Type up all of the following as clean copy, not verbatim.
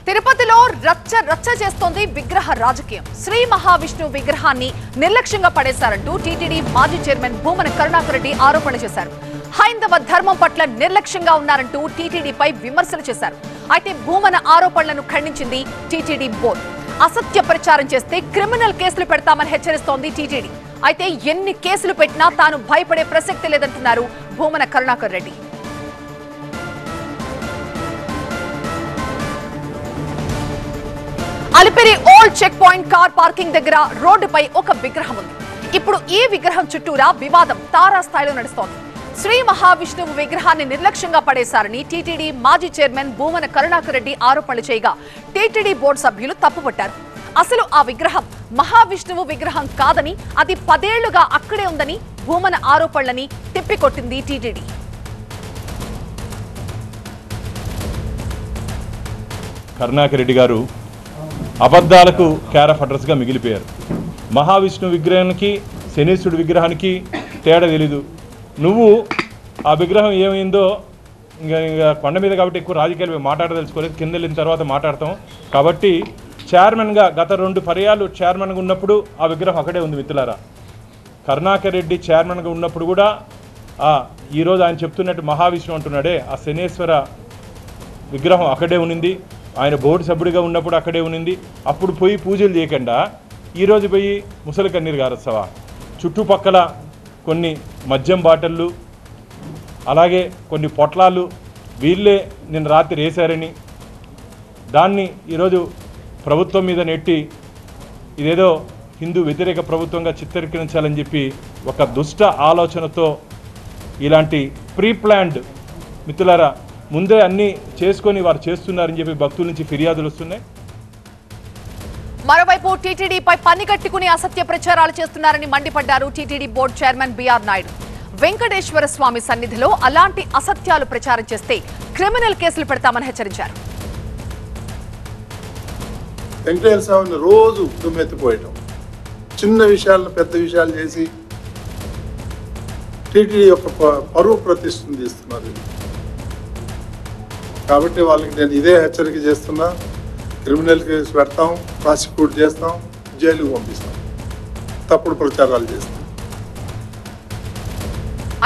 తిరుపతిలో రచ్చ రచ్చ చేస్తోంది విగ్రహ రాజకీయం. శ్రీ మహావిష్ణు విగ్రహాన్ని నిర్లక్ష్యంగా పడేశారంటూ టీటీడీ మాజీ చైర్మన్ భూమన కరుణాకర్ రెడ్డి ఆరోపణలు చేశారు. హైందవ ధర్మం పట్ల నిర్లక్ష్యంగా ఉన్నారంటూ టీటీడీపై విమర్శలు చేశారు. అయితే భూమన ఆరోపణలను ఖండించింది టీటీడీ బోర్డు. అసత్య ప్రచారం చేస్తే క్రిమినల్ కేసులు పెడతామని హెచ్చరిస్తోంది టీటీడీ. అయితే ఎన్ని కేసులు పెట్టినా తాను భయపడే ప్రసక్తి లేదంటున్నారు Bhumana Karunakar Reddy. Alipiri old check point car parking దగ్గర రోడ్డుపై ఒక విగ్రహం ఉంది. ఇప్పుడు ఈ విగ్రహం చుట్టూరా వివాదం తారాస్థాయిలో నడుస్తోంది. శ్రీ మహావిష్ణువు విగ్రహాన్ని నిర్లక్ష్యంగా పడేశారని టీటీడీ మాజీ చైర్మన్ భూమన కరుణాకర్ రెడ్డి ఆరోపణలు చేయగా టీటీడీ బోర్డు సభ్యులు తప్పుపట్టారు. అసలు ఆ విగ్రహం మహావిష్ణువు విగ్రహం కాదని, అది 10 ఏళ్లుగా అక్కడే ఉందని భూమన ఆరోపణలని తిప్పికొట్టింది టీటీడీ. కరుణాకర్ రెడ్డి గారు అబద్ధాలకు క్యార్ ఆఫ్ అడ్రస్గా మిగిలిపోయారు. మహావిష్ణు విగ్రహానికి శనీశ్వరుడు విగ్రహానికి తేడా తెలీదు. నువ్వు ఆ విగ్రహం ఏమైందో ఇంకా కొండ మీద కాబట్టి ఎక్కువ రాజకీయాలు మాట్లాడదలుచుకోలేదు, కింద వెళ్ళిన తర్వాత మాట్లాడతాం. కాబట్టి చైర్మన్గా గత 2 పర్యాలు చైర్మన్గా ఉన్నప్పుడు ఆ విగ్రహం అక్కడే ఉంది మిత్రులారా. కరుణాకర్ రెడ్డి చైర్మన్గా ఉన్నప్పుడు కూడా ఈరోజు ఆయన చెప్తున్నట్టు మహావిష్ణు అంటున్నాడే ఆ శనేశ్వర విగ్రహం అక్కడే ఉన్నింది. ఆయన బోర్డు సభ్యుడిగా ఉన్నప్పుడు అక్కడే ఉన్నింది. అప్పుడు పోయి పూజలు చేయకుండా ఈరోజు పోయి ముసలి కన్నీరు గారొస్తావా? చుట్టుపక్కల కొన్ని మద్యం బాటిళ్ళు, అలాగే కొన్ని పొట్లాలు వీళ్ళే నిన్న రాత్రి వేశారని దాన్ని ఈరోజు ప్రభుత్వం మీద నెట్టి ఇదేదో హిందూ వ్యతిరేక ప్రభుత్వంగా చిత్రీకరించాలని చెప్పి ఒక దుష్ట ఆలోచనతో ఇలాంటి ప్రీ ప్లాన్డ్ మిత్రులారా ముందే అన్ని చేసుకొని వారు చేస్తున్నారని చెప్పి భక్తుల నుంచి ఫిర్యాదులు వస్తున్నాయి. మరోవైపు టీటీడీపై పనిగట్టుకుని అసత్య ప్రచారాలు చేస్తున్నారని మండిపడ్డారు TTD board chairman BR Naidu. Venkateswara Swamy సన్నిధిలో అలాంటి అసత్యాలు ప్రచారం చేస్తే క్రిమినల్ కేసులు పెడతామని హెచ్చరించారు. వెంకటేశ్వర స్వామిని రోజు దుమ్మెత్తిపోయటం, చిన్న విషయాలను పెద్ద విషయాలు చేసి టీటీడీ యొక్క పరువు ప్రతిష్టను తీస్తున్నారు. కాబట్టి వాళ్ళకి నేను ఇదే హెచ్చరిక చేస్తున్నా, క్రిమినల్ కేసు పెడతాం, ప్రాసిక్యూట్ చేస్తాం, జైలుకు పంపిస్తాం, తప్పుడు ప్రచారాలు చేస్తాం.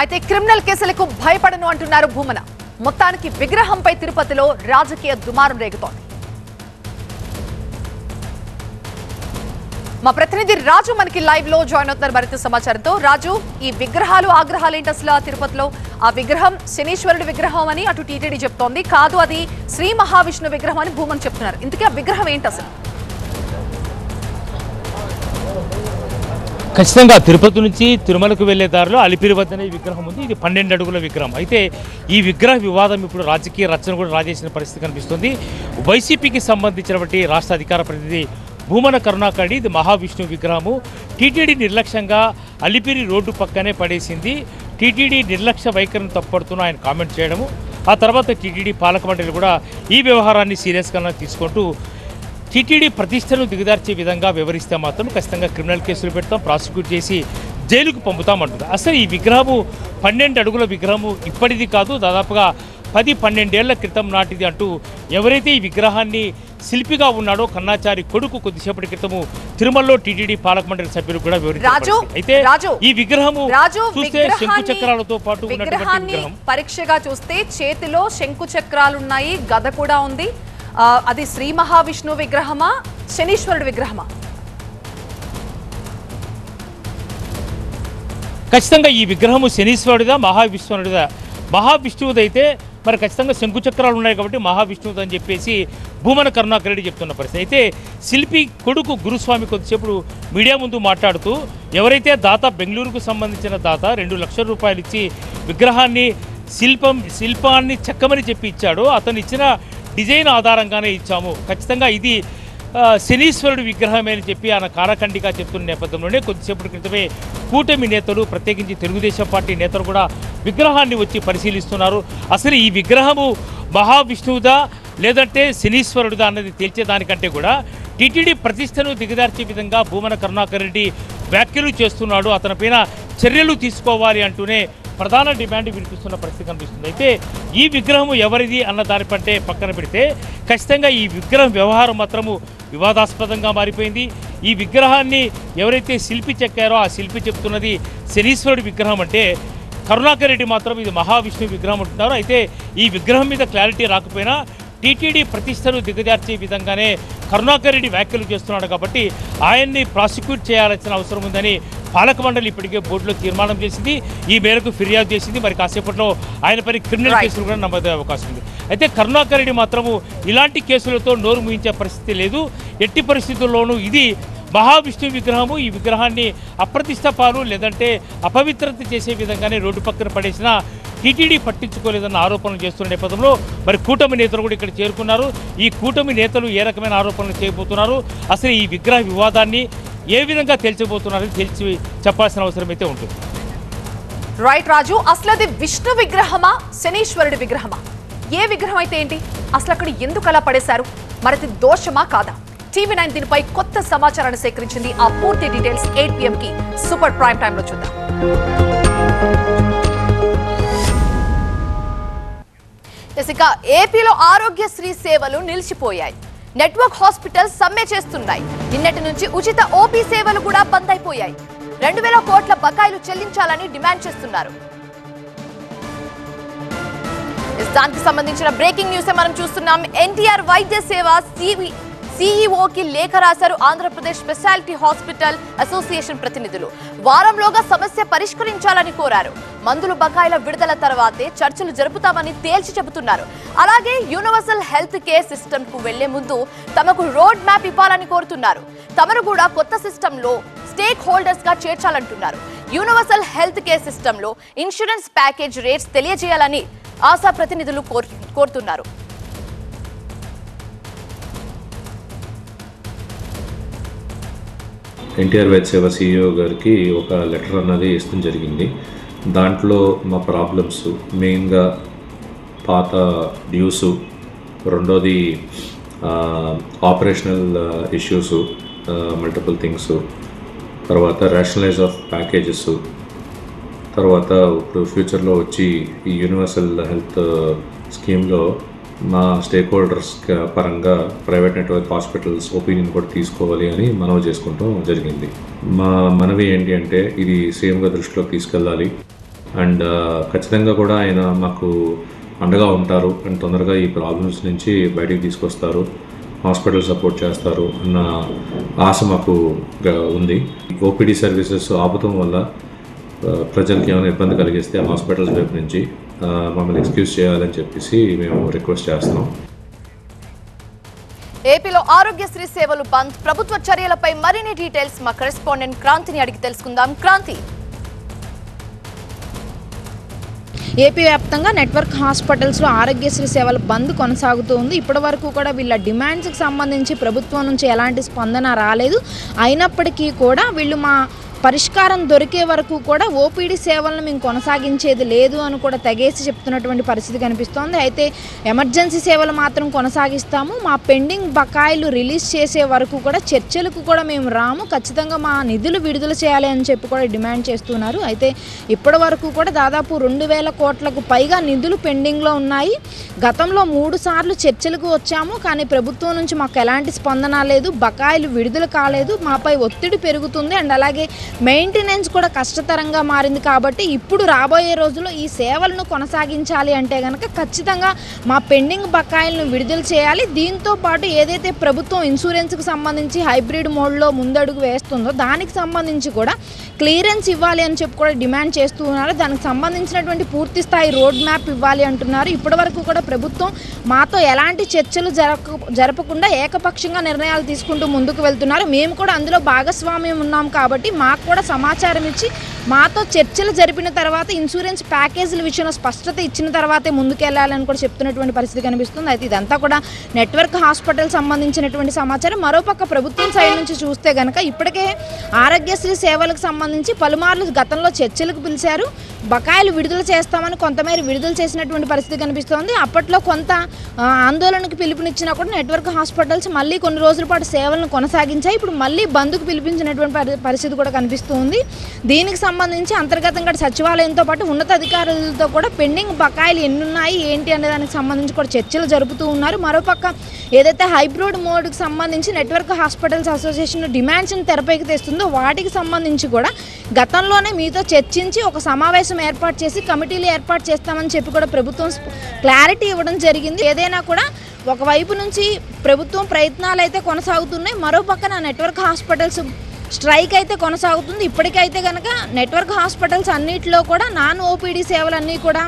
అయితే క్రిమినల్ కేసులకు భయపడను అంటున్నారు భూమన. మొత్తానికి విగ్రహంపై తిరుపతిలో రాజకీయ దుమారం రేగుతోంది. మా ప్రతినిధి రాజు మనకి లైవ్ లో జాయిన్ అవుతున్నారు మరింత సమాచారంతో. రాజు, ఈ విగ్రహాలు ఆగ్రహాలు ఏంటి అసలు? తిరుపతిలో ఆ విగ్రహం శనీశ్వరుడి విగ్రహం అని అటు టీటీడీ చెప్తోంది, కాదు అది శ్రీ మహావిష్ణు విగ్రహం అని భూమన్ చెప్తున్నారు. ఇంతకీ ఆ విగ్రహం ఏంటి అసలు? ఖచ్చితంగా తిరుపతి నుంచి తిరుమలకు వెళ్లే దారిలో అలిపిరి వద్దనే విగ్రహం ఉంది. ఇది 12 అడుగుల విగ్రహం. అయితే ఈ విగ్రహ వివాదం ఇప్పుడు రాజకీయ రచన కూడా రాజేసిన పరిస్థితి కనిపిస్తుంది. వైసీపీకి సంబంధించినటువంటి రాష్ట్ర అధికార ప్రతినిధి భూమన కరుణాకర్ రెడ్డి ఇది మహావిష్ణు విగ్రహము టీటీడీ నిర్లక్ష్యంగా అలిపిరి రోడ్డు పక్కనే పడేసింది, టీటీడీ నిర్లక్ష్య వైఖరిని తప్పడుతూ ఆయన కామెంట్ చేయడము, ఆ తర్వాత టీటీడీ పాలక మండలి కూడా ఈ వ్యవహారాన్ని సీరియస్గా తీసుకుంటూ టీటీడీ ప్రతిష్టను దిగదార్చే విధంగా వివరిస్తే మాత్రం ఖచ్చితంగా క్రిమినల్ కేసులు పెడతాం, ప్రాసిక్యూట్ చేసి జైలుకు పంపుతామంటుంది. అసలు ఈ విగ్రహము 12 అడుగుల విగ్రహము ఇప్పటిది కాదు, దాదాపుగా 10-12 ఏళ్ల క్రితం నాటిది అంటూ ఎవరైతే ఈ విగ్రహాన్ని శిల్పిగా ఉన్నాడో కన్నాచారి కొడుకు కొద్దిసేపటి క్రితము తిరుమలలో టీటీడీ పాలక మండలి సభ్యులు కూడా వివరించారు. అయితే ఈ విగ్రహము చూస్తే శంకు చక్రాలతో పాటు విగ్రహాన్ని పరీక్షగా చూస్తే చేతిలో శంకు చక్రాలున్నాయి, గద కూడా ఉంది. అది శ్రీ మహావిష్ణు విగ్రహమా, శనీశ్వరుడు విగ్రహమా? ఖచ్చితంగా ఈ విగ్రహము శనీశ్వరుడిదా మహావిష్ణువుడిదా? మహావిష్ణువుదైతే మరి ఖచ్చితంగా శంకు చక్రాలు ఉన్నాయి కాబట్టి మహావిష్ణువు అని చెప్పేసి భూమన కరుణాకర్ రెడ్డి చెప్తున్న పరిస్థితి. అయితే శిల్పి కొడుకు గురుస్వామి కొద్దిసేపు మీడియా ముందు మాట్లాడుతూ ఎవరైతే దాత బెంగళూరుకు సంబంధించిన దాత 2 లక్షల రూపాయలు ఇచ్చి విగ్రహాన్ని శిల్పాన్ని చెక్కమని చెప్పి ఇచ్చాడో అతను ఇచ్చిన డిజైన్ ఆధారంగానే ఇచ్చాము, ఖచ్చితంగా ఇది శనీశ్వరుడు విగ్రహమే అని చెప్పి ఆయన కారఖండిగా చెప్తున్న నేపథ్యంలోనే కొద్దిసేపటి క్రితమే కూటమి నేతలు ప్రత్యేకించి తెలుగుదేశం పార్టీ నేతలు కూడా విగ్రహాన్ని వచ్చి పరిశీలిస్తున్నారు. అసలు ఈ విగ్రహము మహావిష్ణువుదా లేదంటే శనీశ్వరుడుదా అన్నది తేల్చేదానికంటే కూడా టీటీడీ ప్రతిష్టను దిగదార్చే విధంగా భూమన కరుణాకర్ రెడ్డి వ్యాఖ్యలు చేస్తున్నాడు, అతనిపైన చర్యలు తీసుకోవాలి అంటూనే ప్రధాన డిమాండ్ వినిపిస్తున్న పరిస్థితి కనిపిస్తుంది. అయితే ఈ విగ్రహం ఎవరిది అన్న దానిపంటే పక్కన పెడితే ఖచ్చితంగా ఈ విగ్రహం వ్యవహారం మాత్రము వివాదాస్పదంగా మారిపోయింది. ఈ విగ్రహాన్ని ఎవరైతే శిల్పి చెక్కారో ఆ శిల్పి చెప్తున్నది శనీశ్వరుడి విగ్రహం అంటే, కరుణాకర్ రెడ్డి మాత్రం ఇది మహావిష్ణు విగ్రహం అంటున్నారు. అయితే ఈ విగ్రహం మీద క్లారిటీ రాకపోయినా టీటీడీ ప్రతిష్టను దిగజార్చే విధంగానే కరుణాకర్ రెడ్డి వ్యాఖ్యలు చేస్తున్నాడు కాబట్టి ఆయన్ని ప్రాసిక్యూట్ చేయాల్సిన అవసరం ఉందని పాలక మండలి ఇప్పటికే బోర్డులో తీర్మానం చేసింది. ఈ మేరకు ఫిర్యాదు చేసింది. మరి కాసేపట్లో ఆయనపై క్రిమినల్ కేసులు కూడా నమోదయ్యే అవకాశం ఉంది. అయితే కరుణాకర్ రెడ్డి మాత్రము ఇలాంటి కేసులతో నోరు ముగించే పరిస్థితి లేదు. ఎట్టి పరిస్థితుల్లోనూ ఇది మహావిష్ణు విగ్రహము, ఈ విగ్రహాన్ని అప్రతిష్ట పాలు లేదంటే అపవిత్రత చేసే విధంగానే రోడ్డు పక్కన పడేసిన టీటీడీ పట్టించుకోలేదన్న ఆరోపణలు చేస్తున్న నేపథ్యంలో మరి కూటమి నేతలు కూడా ఇక్కడ చేరుకున్నారు. ఈ కూటమి నేతలు ఏ రకమైన ఆరోపణలు చేయబోతున్నారు, అసలు ఈ విగ్రహ వివాదాన్ని ఏ విధంగా తేల్చబోతున్నారని తెలిసి చెప్పాల్సిన అవసరం అయితే ఉంటుంది. రైట్ రాజు, అసలు అది విష్ణు విగ్రహమా శనీశ్వరుడి విగ్రహమా? ఏ విగ్రహం అయితే ఏంటి, అసలు అక్కడ ఎందుకు అలా పడేశారు, మరిది దోషమా కాదా? TV9 దీనిపై కొత్త సమాచారాన్ని సేకరించింది. ఆ పూర్తి డీటెయిల్స్ 8 PM కి సూపర్ ప్రైమ్ టైమ్ లో చూద్దాం. ఇక ఏపీలో ఆరోగ్యశ్రీ సేవలు నిలిచిపోయాయి. నెట్వర్క్ హాస్పిటల్స్ సమ్మె చేస్తున్నాయి. నిన్నటి నుంచి ఉచిత ఓపీ సేవలు కూడా బంద్ అయిపోయాయి. 2000 కోట్ల బకాయిలు చెల్లించాలని డిమాండ్ చేస్తున్నారు. దానికి సంబంధించిన బ్రేకింగ్ న్యూస్ మనం చూస్తున్నాం. ఎన్టీఆర్ వైద్య సేవ CEO కి లేఖ రాశారు ఆంధ్రప్రదేశ్ స్పెషాలిటీ హాస్పిటల్ అసోసియేషన్ ప్రతినిధులు. వారంలోగా సమస్య పరిష్కరించాలని కోరారు. మందులు బకాయిల విడుదల తర్వాతే చర్చలు జరుపుతామని తేల్చి చెబుతున్నారు. అలాగే యూనివర్సల్ హెల్త్ కేర్ సిస్టమ్ కు వెళ్లే ముందు తమకు రోడ్ మ్యాప్ ఇవ్వాలని కోరుతున్నారు. తమను కూడా కొత్త సిస్టమ్ లో స్టేక్ హోల్డర్స్ గా చేర్చాలంటున్నారు. యూనివర్సల్ హెల్త్ కేర్ సిస్టమ్ లో ఇన్సూరెన్స్ ప్యాకేజ్ రేట్స్ తెలియజేయాలని ఆశా ప్రతినిధులు కోరుతున్నారు. ఎన్టీఆర్ వైద్య సేవ CEO గారికి ఒక లెటర్ అన్నది ఇష్టం జరిగింది. దాంట్లో మా ప్రాబ్లమ్స్ మెయిన్గా పాత డ్యూసు, రెండోది ఆపరేషనల్ ఇష్యూస్, మల్టిపుల్ థింగ్స్, తర్వాత రేషనలైజ్ ఆఫ్ ప్యాకేజెస్, తర్వాత ఇప్పుడు ఫ్యూచర్లో వచ్చి ఈ యూనివర్సల్ హెల్త్ స్కీమ్లో మా స్టేక్ హోల్డర్స్ పరంగా ప్రైవేట్ నెట్వర్క్ హాస్పిటల్స్ ఒపీనియన్ కూడా తీసుకోవాలి అని మనవి చేసుకుంటాం జరిగింది. మా మనవి ఏంటి అంటే ఇది సేమ్గా దృష్టిలోకి తీసుకెళ్ళాలి అండ్ ఖచ్చితంగా కూడా ఆయన మాకు అండగా ఉంటారు అండ్ తొందరగా ఈ ప్రాబ్లమ్స్ నుంచి బయటికి తీసుకొస్తారు, హాస్పిటల్ సపోర్ట్ చేస్తారు అన్న ఆశ మాకు ఉంది. ఓపీడీ సర్వీసెస్ ఆపుతం వల్ల ప్రజలకి ఏమైనా ఇబ్బంది కలిగిస్తే హాస్పిటల్స్ వైపు నుంచి మమ్మల్ని ఎక్స్క్యూజ్ చేయాలని చెప్పేసి మేము రిక్వెస్ట్ చేస్తున్నాం. ఏపీలో ఆరోగ్యశ్రీ సేవలు బంద్, ప్రభుత్వ చర్యలపై మరిన్ని డీటెయిల్స్ మా కరెస్పాండెంట్ క్రాంతిని అడిగి తెలుసుకుందాం. క్రాంతి, ఏపీ వ్యాప్తంగా నెట్వర్క్ హాస్పిటల్స్లో ఆరోగ్యశ్రీ సేవల బంద్ కొనసాగుతూ ఉంది. ఇప్పటి వరకు కూడా వీళ్ళ డిమాండ్స్కి సంబంధించి ప్రభుత్వం నుంచి ఎలాంటి స్పందన రాలేదు. అయినప్పటికీ కూడా వీళ్ళు మా పరిష్కారం దొరికే వరకు కూడా ఓపీడీ సేవలను మేము కొనసాగించేది లేదు అని కూడా తెగేసి చెప్తున్నటువంటి పరిస్థితి కనిపిస్తోంది. అయితే ఎమర్జెన్సీ సేవలు మాత్రం కొనసాగిస్తాము, మా పెండింగ్ బకాయిలు రిలీజ్ చేసే వరకు కూడా చర్చలకు కూడా మేము రాము, ఖచ్చితంగా మా నిధులు విడుదల చేయాలి అని చెప్పి కూడా డిమాండ్ చేస్తున్నారు. అయితే ఇప్పటి వరకు కూడా దాదాపు 2000 కోట్లకు పైగా నిధులు పెండింగ్లో ఉన్నాయి. గతంలో 3 సార్లు చర్చలకు వచ్చాము, కానీ ప్రభుత్వం నుంచి మాకు ఎలాంటి స్పందన లేదు, బకాయిలు విడుదల కాలేదు, మాపై ఒత్తిడి పెరుగుతుంది అండ్ అలాగే మెయింటెనెన్స్ కూడా కష్టతరంగా మారింది. కాబట్టి ఇప్పుడు రాబోయే రోజుల్లో ఈ సేవలను కొనసాగించాలి అంటే కనుక ఖచ్చితంగా మా పెండింగ్ బకాయిలను విడుదల చేయాలి. దీంతో పాటు ఏదైతే ప్రభుత్వం ఇన్సూరెన్స్కి సంబంధించి హైబ్రిడ్ మోడ్లో ముందడుగు వేస్తుందో దానికి సంబంధించి కూడా క్లియరెన్స్ ఇవ్వాలి అని చెప్పి కూడా డిమాండ్ చేస్తూ ఉన్నారు. దానికి సంబంధించినటువంటి పూర్తి స్థాయి రోడ్ మ్యాప్ ఇవ్వాలి అంటున్నారు. ఇప్పటి వరకు కూడా ప్రభుత్వం మాతో ఎలాంటి చర్చలు జరపకుండా ఏకపక్షంగా నిర్ణయాలు తీసుకుంటూ ముందుకు వెళ్తున్నారు. మేము కూడా అందులో భాగస్వామ్యం ఉన్నాం కాబట్టి మాకు కూడా సమాచారం ఇచ్చి మాతో చర్చలు జరిపిన తర్వాత ఇన్సూరెన్స్ ప్యాకేజీల విషయంలో స్పష్టత ఇచ్చిన తర్వాతే ముందుకెళ్లాలని కూడా చెప్తున్నటువంటి పరిస్థితి కనిపిస్తుంది. అయితే ఇదంతా కూడా నెట్వర్క్ హాస్పిటల్ సంబంధించినటువంటి సమాచారం. మరోపక్క ప్రభుత్వం సైడ్ నుంచి చూస్తే కనుక ఇప్పటికే ఆరోగ్యశ్రీ సేవలకు సంబంధించి పలుమార్లు గతంలో చర్చలకు పిలిచారు, బకాయిలు విడుదల చేస్తామని కొంతమేర విడుదల చేసినటువంటి పరిస్థితి కనిపిస్తోంది. అప్పట్లో కొంత ఆందోళనకు పిలుపునిచ్చినా కూడా నెట్వర్క్ హాస్పిటల్స్ మళ్ళీ కొన్ని రోజుల పాటు సేవలను కొనసాగించాయి. ఇప్పుడు మళ్ళీ బంద్కు పిలిపించినటువంటి పరిస్థితి కూడా కనిపిస్తుంది. కనిపిస్తుంది. దీనికి సంబంధించి అంతర్గతంగా సచివాలయంతో పాటు ఉన్నతాధికారులతో కూడా పెండింగ్ బకాయిలు ఎన్నున్నాయి ఏంటి అనే దానికి సంబంధించి కూడా చర్చలు జరుపుతూ ఉన్నారు. మరోపక్క ఏదైతే హైబ్రిడ్ మోడ్కి సంబంధించి నెట్వర్క్ హాస్పిటల్స్ అసోసియేషన్ డిమాండ్స్ని తెరపైకి తెస్తుందో వాటికి సంబంధించి కూడా గతంలోనే మీతో చర్చించి ఒక సమావేశం ఏర్పాటు చేసి కమిటీలు ఏర్పాటు చేస్తామని చెప్పి కూడా ప్రభుత్వం క్లారిటీ ఇవ్వడం జరిగింది. ఏదైనా కూడా ఒకవైపు నుంచి ప్రభుత్వం ప్రయత్నాలు అయితే కొనసాగుతున్నాయి, మరోపక్కన నెట్వర్క్ హాస్పిటల్స్ స్ట్రైక్ అయితే కొనసాగుతుంది. ఇప్పటికైతే కనుక నెట్వర్క్ హాస్పిటల్స్ అన్నింటిలో కూడా నాన్ ఓపీడీ సేవలన్నీ కూడా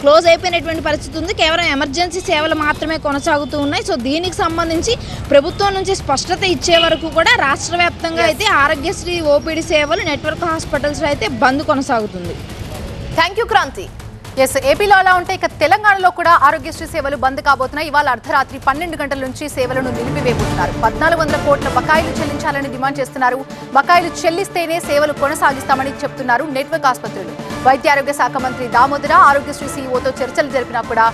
క్లోజ్ అయిపోయినటువంటి పరిస్థితి ఉంది. కేవలం ఎమర్జెన్సీ సేవలు మాత్రమే కొనసాగుతూ ఉన్నాయి. సో దీనికి సంబంధించి ప్రభుత్వం నుంచి స్పష్టత ఇచ్చే వరకు కూడా రాష్ట్ర వ్యాప్తంగా అయితే ఆరోగ్యశ్రీ ఓపీడీ సేవలు నెట్వర్క్ హాస్పిటల్స్లో అయితే బంద్ కొనసాగుతుంది. Thank you Kranti. ఎస్, ఏపీలో అలా ఉంటే ఇక తెలంగాణలో కూడా ఆరోగ్యశ్రీ సేవలు బంద్ కాబోతున్నాయి. ఇవాళ అర్ధరాత్రి 12 గంటల నుంచి సేవలను నిలిపివేయబోతున్నారు. 1400 కోట్ల బకాయిలు చెల్లించాలని డిమాండ్ చేస్తున్నారు. బకాయిలు చెల్లిస్తేనే సేవలు కొనసాగిస్తామని చెప్తున్నారు నెట్వర్క్ ఆసుపత్రులు. వైద్యారోగ్య శాఖ మంత్రి దామోదర ఆరోగ్యశ్రీ సీఈఓతో చర్చలు జరిపినా కూడా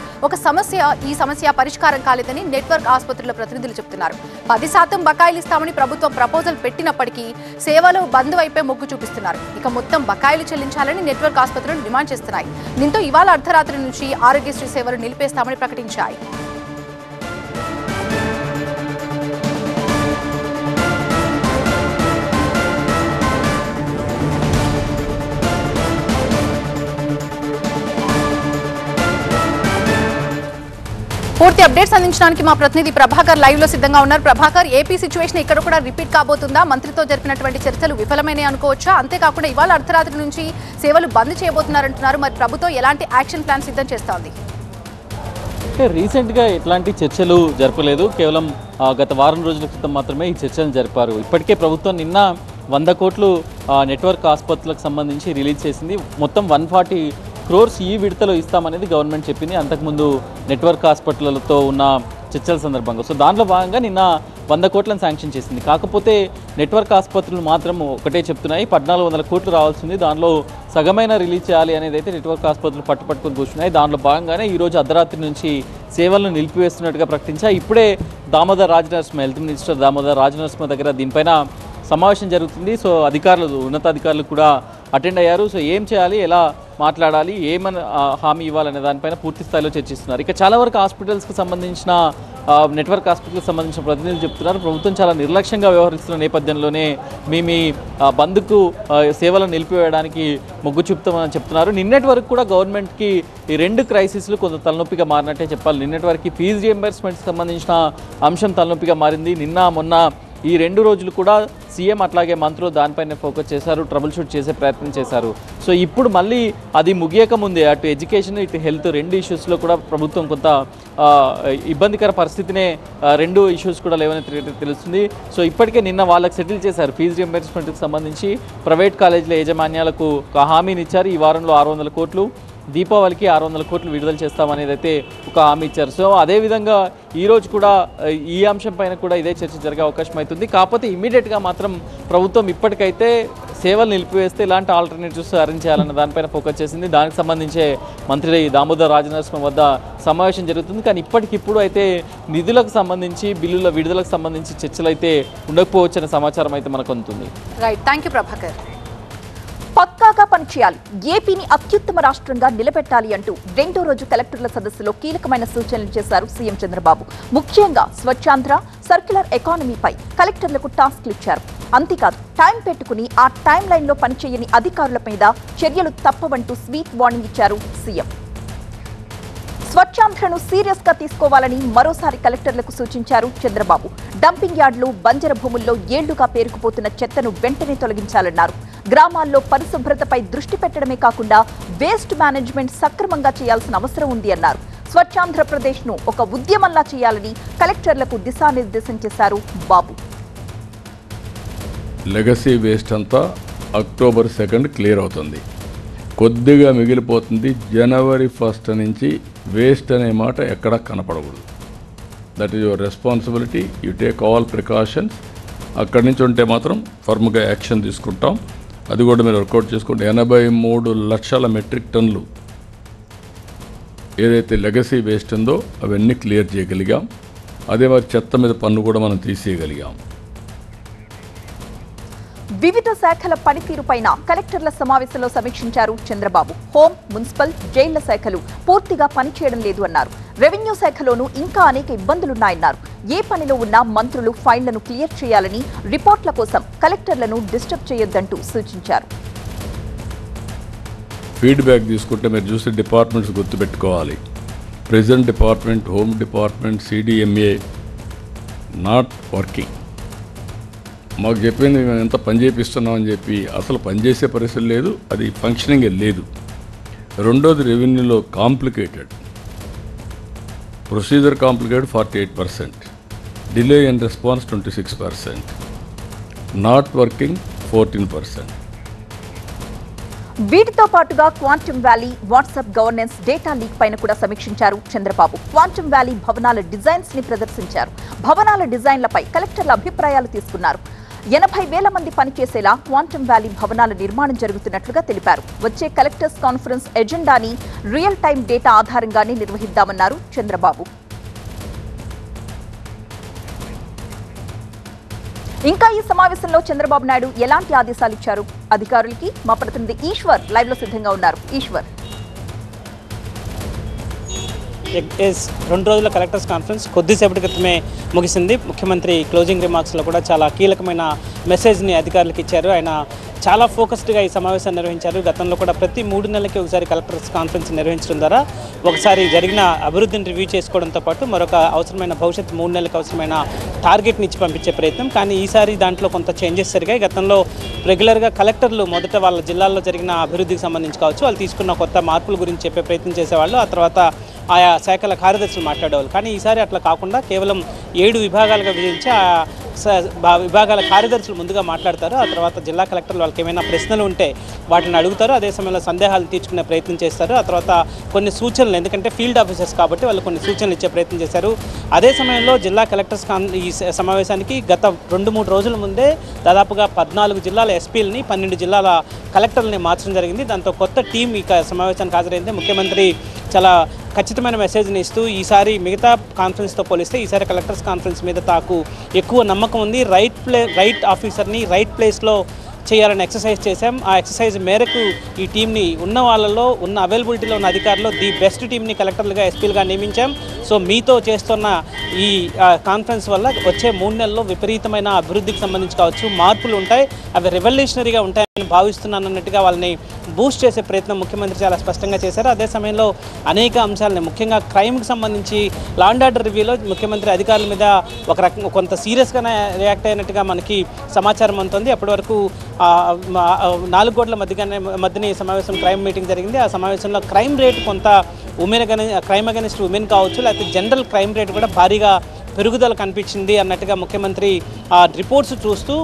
ఈ సమస్య పరిష్కారం కాలేదని నెట్వర్క్ ఆసుపత్రుల ప్రతినిధులు చెప్తున్నారు. 10% బకాయిలు ఇస్తామని ప్రభుత్వం ప్రపోజల్ పెట్టినప్పటికీ సేవలు బంద్ వైపే మొగ్గు చూపిస్తున్నారు. ఇక మొత్తం బకాయిలు చెల్లించాలని నెట్వర్క్ ఆసుపత్రులు డిమాండ్ చేస్తున్నాయి. దీంతో ఇవాళ అర్ధరాత్రి నుంచి ఆరోగ్యశ్రీ సేవలు నిలిపేస్తామని ప్రకటించాయి. పూర్తి అప్డేట్స్ అందించడానికి మా ప్రతినిధి ప్రభాకర్ లైవ్ లో సిద్ధంగా ఉన్నారు. ప్రభాకర్, ఏపీ సిచ్యువేషన్ ఇక్కడ కూడా రిపీట్ కాబోతుందా? మంత్రితో జరిపినటువంటి చర్చలు విఫలమైన అనుకోవచ్చా? అంతేకాకుండా ఇవాళ అర్ధరాత్రి నుంచి సేవలు బంద్ చేయబోతున్నారంటున్నారు. మరి ప్రభుత్వం ఎలాంటి యాక్షన్ ప్లాన్ సిద్ధం చేస్తోంది? రీసెంట్గా ఎట్లాంటి చర్చలు జరపలేదు. కేవలం గత వారం రోజుల క్రితం మాత్రమే ఈ చర్చలు జరిపారు. ఇప్పటికే ప్రభుత్వం నిన్న 100 కోట్లు నెట్వర్క్ ఆసుపత్రులకు సంబంధించి రిలీజ్ చేసింది. మొత్తం 140 crores ఈ విడతలో ఇస్తామనేది గవర్నమెంట్ చెప్పింది అంతకుముందు నెట్వర్క్ హాస్పిటళ్లతో ఉన్న చర్చల సందర్భంగా. సో దాంట్లో భాగంగా నిన్న 100 కోట్లను శాంక్షన్ చేసింది. కాకపోతే నెట్వర్క్ ఆసుపత్రులు మాత్రం ఒకటే చెప్తున్నాయి, 1400 కోట్లు రావాల్సింది, దానిలో సగమైన రిలీజ్ చేయాలి అనేది అయితే నెట్వర్క్ ఆసుపత్రులు పట్టుకొని కూర్చున్నాయి. దానిలో భాగంగానే ఈరోజు అర్ధరాత్రి నుంచి సేవలను నిలిపివేస్తున్నట్టుగా ప్రకటించా. ఇప్పుడే దామోదర్ రాజనరసింహ, హెల్త్ మినిస్టర్ దామోదర్ రాజనరసింహ దగ్గర దీనిపైన సమావేశం జరుగుతుంది. సో అధికారులు, ఉన్నతాధికారులు కూడా అటెండ్ అయ్యారు. సో ఏం చేయాలి, ఎలా మాట్లాడాలి, ఏమని హామీ ఇవ్వాలనే దానిపైన పూర్తి స్థాయిలో చర్చిస్తున్నారు. ఇక చాలా వరకు హాస్పిటల్స్కి సంబంధించిన నెట్వర్క్ హాస్పిటల్కి సంబంధించిన ప్రతినిధులు చెప్తున్నారు, ప్రభుత్వం చాలా నిర్లక్ష్యంగా వ్యవహరిస్తున్న నేపథ్యంలోనే మీ బంద్కు సేవలను నిలిపివేయడానికి మొగ్గు చూపుతామని చెప్తున్నారు. నిన్నటి వరకు కూడా గవర్నమెంట్కి ఈ 2 క్రైసిస్లు కొంత తలనొప్పిగా మారినట్టే చెప్పాలి. నిన్నటి వరకు ఫీజు రియంబర్స్మెంట్కి సంబంధించిన అంశం తలనొప్పిగా మారింది. నిన్న మొన్న ఈ 2 రోజులు కూడా సీఎం అట్లాగే మంత్రులు దానిపైన ఫోకస్ చేశారు, ట్రబుల్ షూట్ చేసే ప్రయత్నం చేశారు. సో ఇప్పుడు మళ్ళీ అది ముగియక ముందే అటు ఎడ్యుకేషన్ ఇటు హెల్త్ 2 ఇష్యూస్లో కూడా ప్రభుత్వం కొంత ఇబ్బందికర పరిస్థితినే 2 ఇష్యూస్ కూడా లేవని తెలుస్తుంది. సో ఇప్పటికే నిన్న వాళ్ళకి సెటిల్ చేశారు. ఫీజు రియంబర్స్మెంట్కి సంబంధించి ప్రైవేట్ కాలేజీల యాజమాన్యాలకు ఒక హామీని ఇచ్చారు. ఈ వారంలో 600 కోట్లు, దీపావళికి 600 కోట్లు విడుదల చేస్తామనేది అయితే ఒక హామీ ఇచ్చారు. సో అదేవిధంగా ఈరోజు కూడా ఈ అంశం పైన కూడా ఇదే చర్చ జరిగే అవకాశం అవుతుంది. కాకపోతే ఇమీడియట్గా మాత్రం ప్రభుత్వం ఇప్పటికైతే సేవలు నిలిపివేస్తే ఇలాంటి ఆల్టర్నేటివ్స్ అరేంజ్ చేయాలన్న దానిపైన ఫోకస్ చేసింది. దానికి సంబంధించే మంత్రి దామోదర్ రాజనరసింహ వద్ద సమావేశం జరుగుతుంది. కానీ ఇప్పటికిప్పుడు అయితే నిధులకు సంబంధించి, బిల్లుల విడుదలకు సంబంధించి చర్చలు అయితే ఉండకపోవచ్చనే సమాచారం అయితే మనకు అందుతుంది. Right, thank you Prabhakar. పక్కాగా పనిచేయాలి, ఏపీని అత్యుత్తమ రాష్ట్రంగా నిలబెట్టాలి అంటూ 2వ రోజు కలెక్టర్ల సదస్సులో కీలకమైన సూచనలు చేశారు సీఎం చంద్రబాబు. ముఖ్యంగా స్వచ్ఛాంధ్ర, సర్క్యులర్ ఎకానమీపై కలెక్టర్లకు టాస్క్లు ఇచ్చారు. అంతేకాదు, టైం పెట్టుకుని ఆ టైం లైన్లో పనిచేయని అధికారుల మీద చర్యలు తప్పవంటూ స్వీట్ వార్నింగ్ ఇచ్చారు సీఎం. స్వచ్ఛాంధ్రను సీరియస్ గా తీసుకోవాలని మరోసారి కలెక్టర్లకు సూచించారు చంద్రబాబు. డంపింగ్ యార్డులు, బంజర భూముల్లో ఏళ్లుగా పేరుకుపోతున్న చెత్తను వెంటనే తొలగించాలన్నారు. గ్రామాల్లో పరిశుభ్రతపై దృష్టి పెట్టడమే కాకుండా వేస్ట్ మేనేజ్మెంట్ సక్రమంగా చేయాల్సిన అవసరం ఉంది అన్నారు. స్వచ్ఛాంధ్రప్రదేశ్ ను ఒక ఉద్యమంలా చేయాలని కలెక్టర్లకు దిశానిర్దేశం చేశారు బాబు. లెగసీ వేస్ట్ అంతా అక్టోబర్ 2 క్లియర్ అవుతుంది. కొద్దిగా మిగిలిపోతుంది. జనవరి 1 నుంచి వేస్ట్ అనే మాట ఎక్కడా కనపడకూడదు. That is your responsibility. You take all precautions. అక్కడి నుంచి ఉంటే మాత్రం ఫర్మ్గా యాక్షన్ తీసుకుంటాం. అది కూడా మీరు వర్కౌట్ చేసుకుంటే 83 లక్షల మెట్రిక్ టన్నులు ఏదైతే లెగసీ వేస్ట్ ఉందో అవన్నీ క్లియర్ చేయగలిగాం. అదే మరి చెత్త మీద పన్ను కూడా మనం తీసేయగలిగాం. వివిధ శాఖల పనితీరుపైన కలెక్టర్ల సమావేశంలో సమీక్షించారు చంద్రబాబు. హోం, మున్సిపల్, జైళ్ల శాఖలు పూర్తిగా పనిచేయడం లేదు అన్నారు. రెవెన్యూ శాఖలోనూ ఇంకా అనేక ఇబ్బందులున్నాయన్నారు. ఏ పనిలో ఉన్నా మంత్రులు ఫైళ్లను క్లియర్ చేయాలని, రిపోర్ట్ల కోసం కలెక్టర్లను డిస్టర్బ్ చేయొద్దంటూ సూచించారు. ఫీడ్బ్యాక్ తీసుకుంటే మీరు చూసే డిపార్ట్మెంట్స్ గుర్తుపెట్టుకోవాలి. Present department, home department, CDMA not working. మాకు చెప్పింది మేము ఎంత పని చేపిస్తున్నామని చెప్పి అసలు పనిచేసే పరిస్థితి లేదు, అది ఫంక్షనింగే లేదు. రెండోది రెవెన్యూలో complicated, procedure complicated 48%, delay in response 26%, not working 14%. వీటితో పాటుగా quantum valley, WhatsApp governance, data leak పైన కూడా సమీక్షించారు చంద్రబాబు. క్వాంటమ్ వ్యాలీ భవనాల డిజైన్స్ ని ప్రదర్శించారు. భవనాల డిజైన్లపై కలెక్టర్ల అభిప్రాయాలు తీసుకున్నారు. 80,000 మంది పనిచేసేలా క్వాంటమ్ వ్యాలీ భవనాల నిర్మాణం జరుగుతున్నట్లుగా తెలిపారు. వచ్చే కలెక్టర్స్ కాన్ఫరెన్స్ ఎజెండాని రియల్ టైం డేటా ఆధారంగానే నిర్వహిద్దామన్నారు చంద్రబాబు. ఇంకా ఈ సమావేశంలో చంద్రబాబు నాయుడు ఎలాంటి ఆదేశాలు ఇచ్చారు అధికారులకి? మా ప్రతినిధి ఈశ్వర్ లైవ్ లో సిద్ధంగా ఉన్నారు. ఈశ్వర్, 2 రోజుల కలెక్టర్స్ కాన్ఫరెన్స్ కొద్దిసేపటి క్రితమే ముగిసింది. ముఖ్యమంత్రి క్లోజింగ్ రిమార్క్స్లో కూడా చాలా కీలకమైన మెసేజ్ని అధికారులకు ఇచ్చారు. ఆయన చాలా ఫోకస్డ్గా ఈ సమావేశాన్ని నిర్వహించారు. గతంలో కూడా ప్రతి 3 నెలలకి ఒకసారి కలెక్టర్స్ కాన్ఫరెన్స్ నిర్వహించడం ద్వారా ఒకసారి జరిగిన అభివృద్ధిని రివ్యూ చేసుకోవడంతో పాటు మరొక అవసరమైన భవిష్యత్తు 3 నెలలకు అవసరమైన టార్గెట్ని ఇచ్చి పంపించే ప్రయత్నం. కానీ ఈసారి దాంట్లో కొంత చేంజెస్ జరిగాయి. గతంలో రెగ్యులర్గా కలెక్టర్లు మొదట వాళ్ళ జిల్లాల్లో జరిగిన అభివృద్ధికి సంబంధించి కావచ్చు, వాళ్ళు తీసుకున్న కొత్త మార్పుల గురించి చెప్పే ప్రయత్నం చేసేవాళ్ళు. ఆ తర్వాత ఆయా శాఖల కార్యదర్శులు మాట్లాడేవాళ్ళు. కానీ ఈసారి అట్లా కాకుండా కేవలం 7 విభాగాలుగా విభజించి ఆ విభాగాల కార్యదర్శులు ముందుగా మాట్లాడతారు. ఆ తర్వాత జిల్లా కలెక్టర్లు వాళ్ళకి ఏమైనా ప్రశ్నలు ఉంటే వాటిని అడుగుతారు. అదే సమయంలో సందేహాలు తీర్చుకునే ప్రయత్నం చేస్తారు. ఆ తర్వాత కొన్ని సూచనలు, ఎందుకంటే ఫీల్డ్ ఆఫీసర్స్ కాబట్టి వాళ్ళు కొన్ని సూచనలు ఇచ్చే ప్రయత్నం చేశారు. అదే సమయంలో జిల్లా కలెక్టర్స్ ఈ సమావేశానికి గత 2-3 రోజుల ముందే దాదాపుగా 14 జిల్లాల ఎస్పీలని 12 జిల్లాల కలెక్టర్లని మార్చడం జరిగింది. దాంతో కొత్త టీం ఈ సమావేశానికి హాజరైంది. ముఖ్యమంత్రి చాలా ఖచ్చితమైన మెసేజ్ని ఇస్తూ ఈసారి మిగతా కాన్ఫరెన్స్తో పోలిస్తే ఈసారి కలెక్టర్స్ కాన్ఫరెన్స్ మీద తాకు ఎక్కువ నమ్మకం ఉంది. రైట్ ఆఫీసర్ని రైట్ ప్లేస్లో చేయాలని ఎక్సర్సైజ్ చేశాం. ఆ ఎక్సర్సైజ్ మేరకు ఈ టీంని ఉన్న వాళ్ళలో ఉన్న అవైలబిలిటీలో ఉన్న అధికారులు ది బెస్ట్ టీంని కలెక్టర్లుగా, ఎస్పీలుగా నియమించాం. సో మీతో చేస్తున్న ఈ కాన్ఫరెన్స్ వల్ల వచ్చే 3 నెలల్లో విపరీతమైన అభివృద్ధికి సంబంధించి కావచ్చు మార్పులు ఉంటాయి, అవి రెవల్యూషనరీగా ఉంటాయని భావిస్తున్నానన్నట్టుగా వాళ్ళని బూస్ట్ చేసే ప్రయత్నం ముఖ్యమంత్రి చాలా స్పష్టంగా చేశారు. అదే సమయంలో అనేక అంశాలని, ముఖ్యంగా క్రైమ్కి సంబంధించి లా అండ్ ఆర్డర్ రివ్యూలో ముఖ్యమంత్రి అధికారుల మీద ఒక రకంగా కొంత సీరియస్గానే రియాక్ట్ అయినట్టుగా మనకి సమాచారం అందుతుంది. అప్పటి వరకు 4 కోట్ల మధ్యనే సమావేశం క్రైమ్ మీటింగ్ జరిగింది. ఆ సమావేశంలో క్రైమ్ రేట్ కొంత క్రైమ్ అగెనిస్ట్ ఉమెన్ కావచ్చు, లేకపోతే జనరల్ క్రైమ్ రేట్ కూడా భారీగా పెరుగుదల కనిపించింది అన్నట్టుగా ముఖ్యమంత్రి ఆ రిపోర్ట్స్ చూస్తూ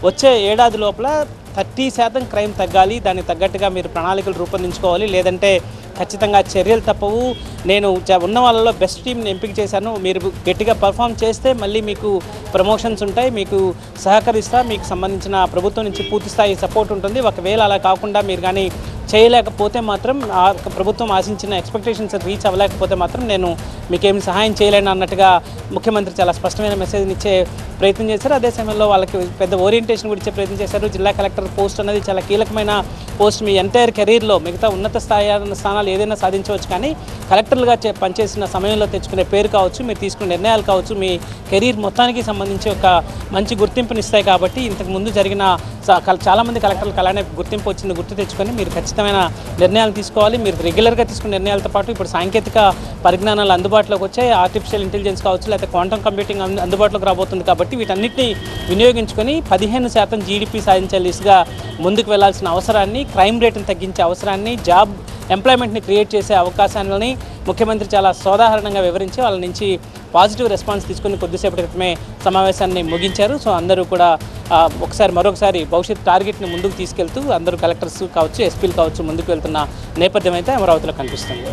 వచ్చే ఏడాది లోపల 30% క్రైమ్ తగ్గాలి, దానికి తగ్గట్టుగా మీరు ప్రణాళికలు రూపొందించుకోవాలి, లేదంటే ఖచ్చితంగా చర్యలు తప్పవు. నేను ఉన్న వాళ్ళలో బెస్ట్ టీంని ఎంపిక చేశాను, మీరు గట్టిగా పర్ఫామ్ చేస్తే మళ్ళీ మీకు ప్రమోషన్స్ ఉంటాయి, మీకు సహకరిస్తా, మీకు సంబంధించిన ప్రభుత్వం నుంచి పూర్తి స్థాయి సపోర్ట్ ఉంటుంది. ఒకవేళ అలా కాకుండా మీరు కానీ చేయలేకపోతే మాత్రం, ప్రభుత్వం ఆశించిన ఎక్స్పెక్టేషన్స్ రీచ్ అవ్వలేకపోతే మాత్రం నేను మీకేమి సహాయం చేయలేను అన్నట్టుగా ముఖ్యమంత్రి చాలా స్పష్టమైన మెసేజ్ని ఇచ్చే ప్రయత్నం చేశారు. అదే సమయంలో వాళ్ళకి పెద్ద ఓరియంటేషన్ కూడా ఇచ్చే ప్రయత్నం చేశారు. జిల్లా కలెక్టర్ పోస్ట్ అనేది చాలా కీలకమైన పోస్ట్. మీ ఎంటైర్ కెరీర్లో మిగతా ఉన్నత స్థానాలు ఏదైనా సాధించవచ్చు, కానీ కలెక్టర్లుగా పనిచేసిన సమయంలో తెచ్చుకునే పేరు కావచ్చు, మీరు తీసుకునే నిర్ణయాలు కావచ్చు, మీ కెరీర్ మొత్తానికి సంబంధించి ఒక మంచి గుర్తింపునిస్తాయి. కాబట్టి ఇంతకుముందు జరిగిన చాలామంది కలెక్టర్లకు అలానే గుర్తింపు వచ్చింది గుర్తు తెచ్చుకొని మీరు ఖచ్చితమైన నిర్ణయాలు తీసుకోవాలి. మీరు రెగ్యులర్గా తీసుకునే నిర్ణయాలతో పాటు ఇప్పుడు సాంకేతిక పరిజ్ఞానాలు అందుబాటులోకి వచ్చాయి. ఆర్టిఫిషియల్ ఇంటెలిజెన్స్ కావచ్చు, లేకపోతే క్వాంటమ్ కంప్యూటింగ్ అందుబాటులోకి రాబోతుంది. కాబట్టి వీటన్నిటిని వినియోగించుకొని 15% జీడిపి సాధించే దిశగా ముందుకు వెళ్లాల్సిన అవసరాన్ని, క్రైమ్ రేటును తగ్గించే అవసరాన్ని, జాబ్ ఎంప్లాయ్మెంట్ని క్రియేట్ చేసే అవకాశాలని ముఖ్యమంత్రి చాలా సోదాహరణంగా వివరించి వాళ్ళ నుంచి పాజిటివ్ రెస్పాన్స్ తీసుకుని కొద్దిసేపటి క్రితమే సమావేశాన్ని ముగించారు. సో అందరూ కూడా మరొకసారి భవిష్యత్ టార్గెట్ని ముందుకు తీసుకెళ్తూ అందరూ కలెక్టర్స్ కావచ్చు, ఎస్పీలు కావచ్చు ముందుకు వెళ్తున్న నేపథ్యం అయితే అమరావతిలో కనిపిస్తుంది.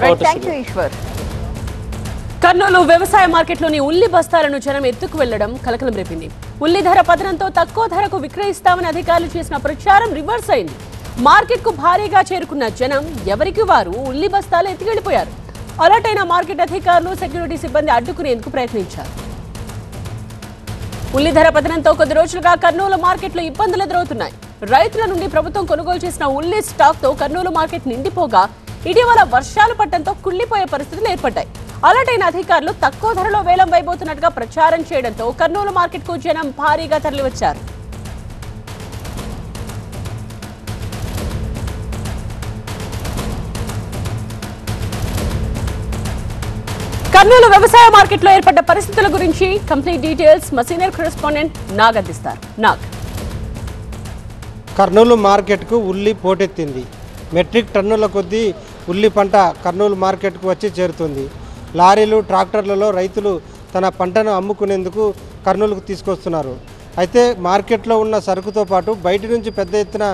కర్నూలు వ్యవసాయ మార్కెట్లోని ఉల్లి బస్తాలను జనం ఎత్తుకు వెళ్లడం కలకలం రేపింది. ఉల్లి ధర పతనంతో తక్కువ ధరకు విక్రయిస్తామని అధికారులు చేసిన ప్రచారం రివర్స్ అయింది. మార్కెట్ కు భారీగా చేరుకున్న జనం ఎవరికి వారు ఉల్లి బస్తాలు ఎత్తుకెళ్లిపోయారు. అలర్ట్ అయిన మార్కెట్ అధికారులు, సెక్యూరిటీ సిబ్బంది అడ్డుకునేందుకు ప్రయత్నించారు. ఉల్లి ధర పతనంతో కొద్ది రోజులుగా కర్నూలు మార్కెట్లో ఇబ్బందులు ఎదురవుతున్నాయి. రైతుల నుండి ప్రభుత్వం కొనుగోలు చేసిన ఉల్లి స్టాక్తో కర్నూలు మార్కెట్ నిండిపోగా ఇటీవల వర్షాలు పడటంతో కుళ్లిపోయే పరిస్థితులు ఏర్పడ్డాయి. అలర్ట్ అయిన అధికారులు తక్కువ ధరలో వేలం వైబోతున్నట్టుగా ప్రచారం చేయడంతో కర్నూలు మార్కెట్కు జనం భారీగా తరలివచ్చారు. కర్నూలు వ్యవసాయ మార్కెట్లో ఏర్పడ్డ పరిస్థితుల గురించి కంప్లీట్ డీటెయిల్స్ మా సీనియర్ కరెస్పాండెంట్ నాగ్ అందిస్తారు. నాగ్, కర్నూలు మార్కెట్కు ఉల్లి పోటెత్తింది. మెట్రిక్ టన్నుల కొద్దీ ఉల్లి పంట కర్నూలు మార్కెట్కు వచ్చి చేరుతుంది. లారీలు, ట్రాక్టర్లలో రైతులు తన పంటను అమ్ముకునేందుకు కర్నూలుకు తీసుకొస్తున్నారు. అయితే మార్కెట్లో ఉన్న సరుకుతో పాటు బయట నుంచి పెద్ద ఎత్తున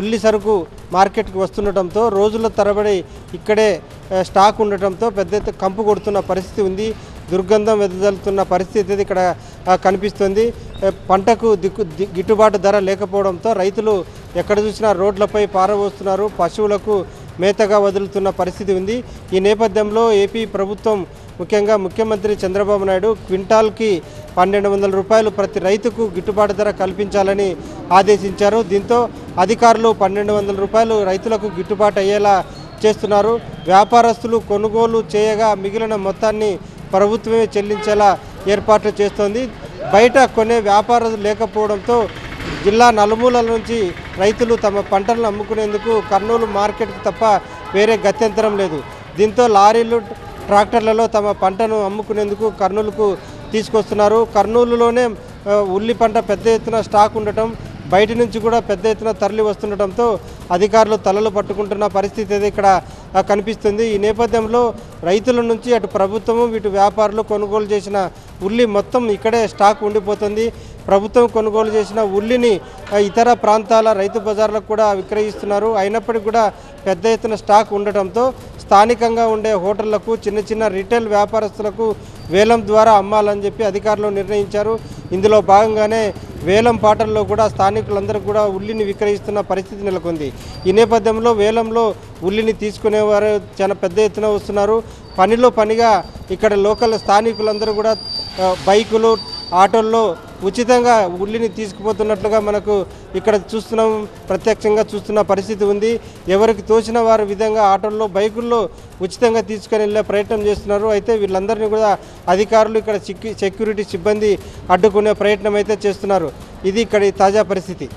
ఉల్లి సరుకు మార్కెట్కి వస్తుండటంతో రోజుల తరబడి ఇక్కడే స్టాక్ ఉండటంతో పెద్ద ఎత్తున కంపు కొడుతున్న పరిస్థితి ఉంది. దుర్గంధం వెదజల్లుతున్న పరిస్థితి ఇక్కడ కనిపిస్తుంది. పంటకు గిట్టుబాటు ధర లేకపోవడంతో రైతులు ఎక్కడ చూసినా రోడ్లపై పారబోస్తున్నారు. పశువులకు మేతగా వదులుతున్న పరిస్థితి ఉంది. ఈ నేపథ్యంలో ఏపీ ప్రభుత్వం ముఖ్యంగా ముఖ్యమంత్రి చంద్రబాబు నాయుడు క్వింటాల్కి 1200 రూపాయలు ప్రతి రైతుకు గిట్టుబాటు ధర కల్పించాలని ఆదేశించారు. దీంతో అధికారులు 1200 రూపాయలు రైతులకు గిట్టుబాటు అయ్యేలా చేస్తున్నారు. వ్యాపారస్తులు కొనుగోలు చేయగా మిగిలిన మొత్తాన్ని ప్రభుత్వమే చెల్లించేలా ఏర్పాట్లు చేస్తోంది. బయట కొనే వ్యాపారాలు లేకపోవడంతో జిల్లా నలుమూలల నుంచి రైతులు తమ పంటలను అమ్ముకునేందుకు కర్నూలు మార్కెట్కు తప్ప వేరే గత్యంతరం లేదు. దీంతో లారీలు, ట్రాక్టర్లలో తమ పంటను అమ్ముకునేందుకు కర్నూలుకు తీసుకొస్తున్నారు. కర్నూలులోనే ఉల్లి పంట పెద్ద ఎత్తున స్టాక్ ఉండటం, బయట నుంచి కూడా పెద్ద ఎత్తున తరలి వస్తుండటంతో అధికారులు తలలు పట్టుకుంటున్న పరిస్థితి అయితే ఇక్కడ కనిపిస్తుంది. ఈ నేపథ్యంలో రైతుల నుంచి అటు ప్రభుత్వము, ఇటు వ్యాపారులు కొనుగోలు చేసిన ఉల్లి మొత్తం ఇక్కడే స్టాక్ ఉండిపోతుంది. ప్రభుత్వం కొనుగోలు చేసిన ఉల్లిని ఇతర ప్రాంతాల రైతు బజార్లకు కూడా విక్రయిస్తున్నారు. అయినప్పటికీ కూడా పెద్ద ఎత్తున స్టాక్ ఉండటంతో స్థానికంగా ఉండే హోటళ్లకు, చిన్న చిన్న రిటైల్ వ్యాపారస్తులకు వేలం ద్వారా అమ్మాలని చెప్పి అధికారులు నిర్ణయించారు. ఇందులో భాగంగానే వేలం పాటల్లో కూడా స్థానికులందరూ కూడా ఉల్లిని విక్రయిస్తున్న పరిస్థితి నెలకొంది. ఈ నేపథ్యంలో వేలంలో ఉల్లిని తీసుకునేవారు చాలా పెద్ద ఎత్తున వస్తున్నారు. పనిలో పనిగా ఇక్కడ లోకల్ స్థానికులందరూ కూడా బైకులు, ఆటోల్లో ఉచితంగా ఉల్లిని తీసుకుపోతున్నట్లుగా మనకు ఇక్కడ చూస్తున్నాం, ప్రత్యక్షంగా చూస్తున్న పరిస్థితి ఉంది. ఎవరికి తోచిన వారి విధంగా ఆటోల్లో, బైకుల్లో ఉచితంగా తీసుకొని వెళ్ళే ప్రయత్నం చేస్తున్నారు. అయితే వీళ్ళందరినీ కూడా అధికారులు ఇక్కడ సెక్యూరిటీ సిబ్బంది అడ్డుకునే ప్రయత్నం అయితే చేస్తున్నారు. ఇది ఇక్కడ తాజా పరిస్థితి.